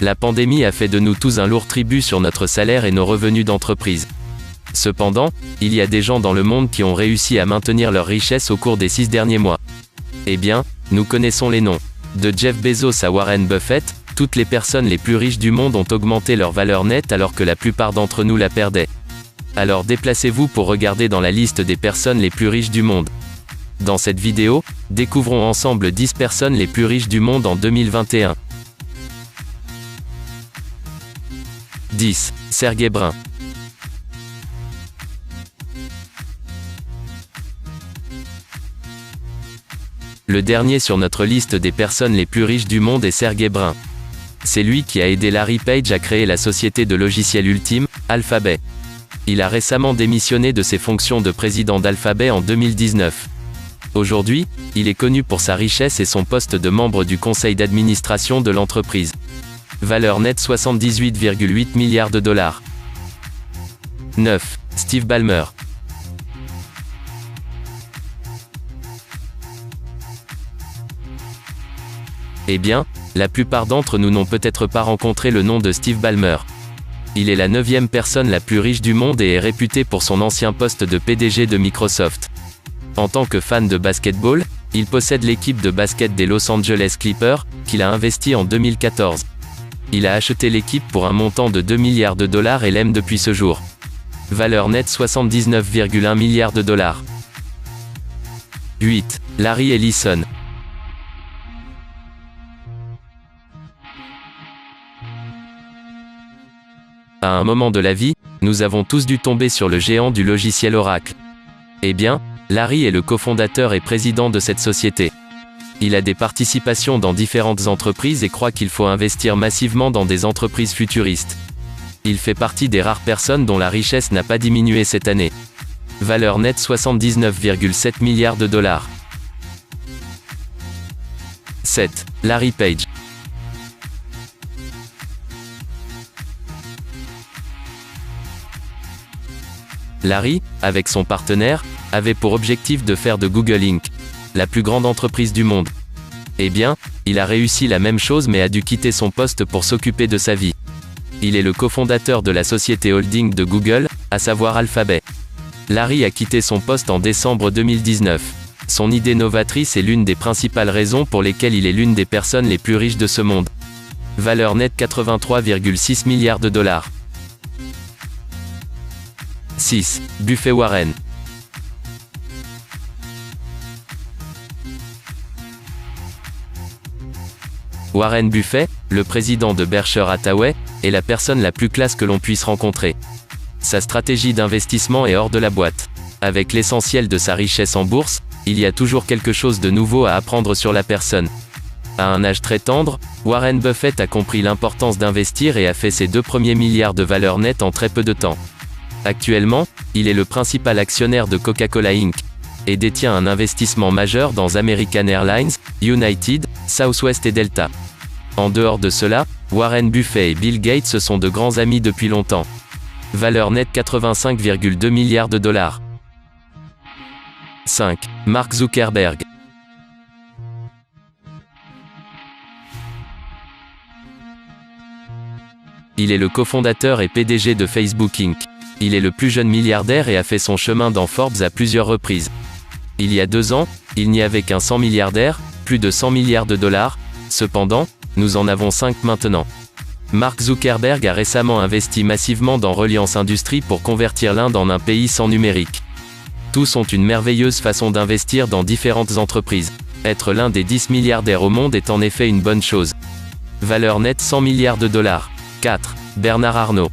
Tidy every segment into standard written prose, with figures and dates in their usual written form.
La pandémie a fait de nous tous un lourd tribut sur notre salaire et nos revenus d'entreprise. Cependant, il y a des gens dans le monde qui ont réussi à maintenir leur richesse au cours des 6 derniers mois. Eh bien, nous connaissons les noms. De Jeff Bezos à Warren Buffett, toutes les personnes les plus riches du monde ont augmenté leur valeur nette alors que la plupart d'entre nous la perdaient. Alors déplacez-vous pour regarder dans la liste des personnes les plus riches du monde. Dans cette vidéo, découvrons ensemble 10 personnes les plus riches du monde en 2021. 10. Sergey Brin. Le dernier sur notre liste des personnes les plus riches du monde est Sergey Brin. C'est lui qui a aidé Larry Page à créer la société de logiciels ultime, Alphabet. Il a récemment démissionné de ses fonctions de président d'Alphabet en 2019. Aujourd'hui, il est connu pour sa richesse et son poste de membre du conseil d'administration de l'entreprise. Valeur nette 78,8 milliards de dollars. 9. Steve Ballmer. Eh bien, la plupart d'entre nous n'ont peut-être pas rencontré le nom de Steve Ballmer. Il est la 9e personne la plus riche du monde et est réputé pour son ancien poste de PDG de Microsoft. En tant que fan de basketball, il possède l'équipe de basket des Los Angeles Clippers, qu'il a investi en 2014. Il a acheté l'équipe pour un montant de 2 milliards de dollars et l'aime depuis ce jour. Valeur nette 79,1 milliards de dollars. 8. Larry Ellison. À un moment de la vie, nous avons tous dû tomber sur le géant du logiciel Oracle. Eh bien, Larry est le cofondateur et président de cette société. Il a des participations dans différentes entreprises et croit qu'il faut investir massivement dans des entreprises futuristes. Il fait partie des rares personnes dont la richesse n'a pas diminué cette année. Valeur nette 79,7 milliards de dollars. 7. Larry Page. Larry, avec son partenaire, avait pour objectif de faire de Google Inc. la plus grande entreprise du monde. Eh bien, il a réussi la même chose mais a dû quitter son poste pour s'occuper de sa vie. Il est le cofondateur de la société holding de Google, à savoir Alphabet. Larry a quitté son poste en décembre 2019. Son idée novatrice est l'une des principales raisons pour lesquelles il est l'une des personnes les plus riches de ce monde. Valeur nette 83,6 milliards de dollars. 6. Buffett Warren. Warren Buffett, le président de Berkshire Hathaway, est la personne la plus classe que l'on puisse rencontrer. Sa stratégie d'investissement est hors de la boîte. Avec l'essentiel de sa richesse en bourse, il y a toujours quelque chose de nouveau à apprendre sur la personne. À un âge très tendre, Warren Buffett a compris l'importance d'investir et a fait ses 2 premiers milliards de valeur nette en très peu de temps. Actuellement, il est le principal actionnaire de Coca-Cola Inc. et détient un investissement majeur dans American Airlines, United, Southwest et Delta. En dehors de cela, Warren Buffett et Bill Gates sont de grands amis depuis longtemps. Valeur nette 85,2 milliards de dollars. 5. Mark Zuckerberg. Il est le cofondateur et PDG de Facebook Inc. Il est le plus jeune milliardaire et a fait son chemin dans Forbes à plusieurs reprises. Il y a 2 ans, il n'y avait qu'un 100 milliardaires, plus de 100 milliards de dollars. Cependant, nous en avons 5 maintenant. Mark Zuckerberg a récemment investi massivement dans Reliance Industries pour convertir l'Inde en un pays sans numérique. Tous ont une merveilleuse façon d'investir dans différentes entreprises. Être l'un des 10 milliardaires au monde est en effet une bonne chose. Valeur nette 100 milliards de dollars. 4. Bernard Arnault.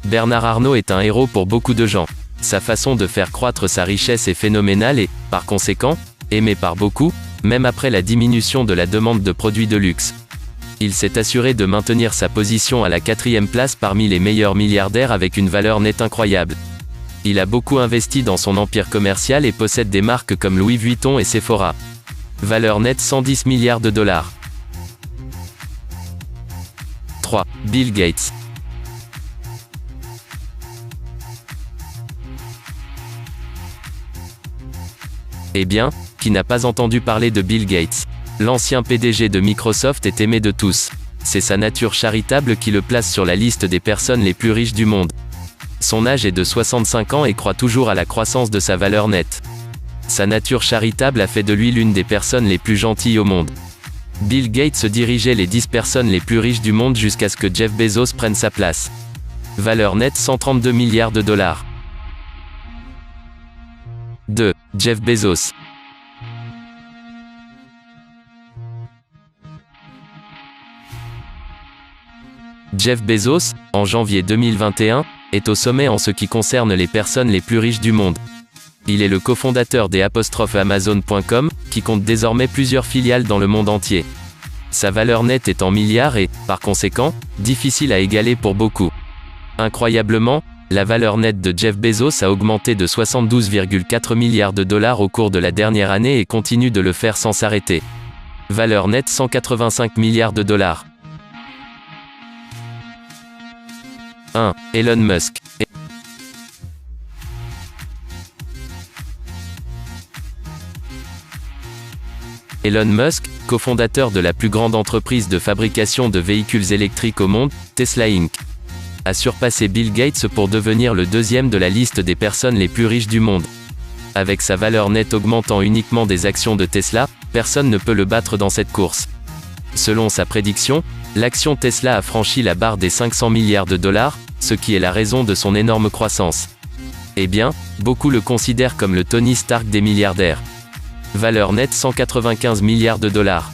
Bernard Arnault est un héros pour beaucoup de gens. Sa façon de faire croître sa richesse est phénoménale et, par conséquent, aimé par beaucoup, même après la diminution de la demande de produits de luxe. Il s'est assuré de maintenir sa position à la 4e place parmi les meilleurs milliardaires avec une valeur nette incroyable. Il a beaucoup investi dans son empire commercial et possède des marques comme Louis Vuitton et Sephora. Valeur nette 110 milliards de dollars. 3. Bill Gates. Eh bien, qui n'a pas entendu parler de Bill Gates? L'ancien PDG de Microsoft est aimé de tous. C'est sa nature charitable qui le place sur la liste des personnes les plus riches du monde. Son âge est de 65 ans et croit toujours à la croissance de sa valeur nette. Sa nature charitable a fait de lui l'une des personnes les plus gentilles au monde. Bill Gates dirigeait les 10 personnes les plus riches du monde jusqu'à ce que Jeff Bezos prenne sa place. Valeur nette 132 milliards de dollars. 2. Jeff Bezos. Jeff Bezos, en janvier 2021, est au sommet en ce qui concerne les personnes les plus riches du monde. Il est le cofondateur des Amazon.com, qui compte désormais plusieurs filiales dans le monde entier. Sa valeur nette est en milliards et, par conséquent, difficile à égaler pour beaucoup. Incroyablement, la valeur nette de Jeff Bezos a augmenté de 72,4 milliards de dollars au cours de la dernière année et continue de le faire sans s'arrêter. Valeur nette 185 milliards de dollars. 1. Elon Musk. Elon Musk, cofondateur de la plus grande entreprise de fabrication de véhicules électriques au monde, Tesla Inc., a surpassé Bill Gates pour devenir le deuxième de la liste des personnes les plus riches du monde. Avec sa valeur nette augmentant uniquement des actions de Tesla, personne ne peut le battre dans cette course. Selon sa prédiction, l'action Tesla a franchi la barre des 500 milliards de dollars, ce qui est la raison de son énorme croissance. Eh bien, beaucoup le considèrent comme le Tony Stark des milliardaires. Valeur nette 195 milliards de dollars.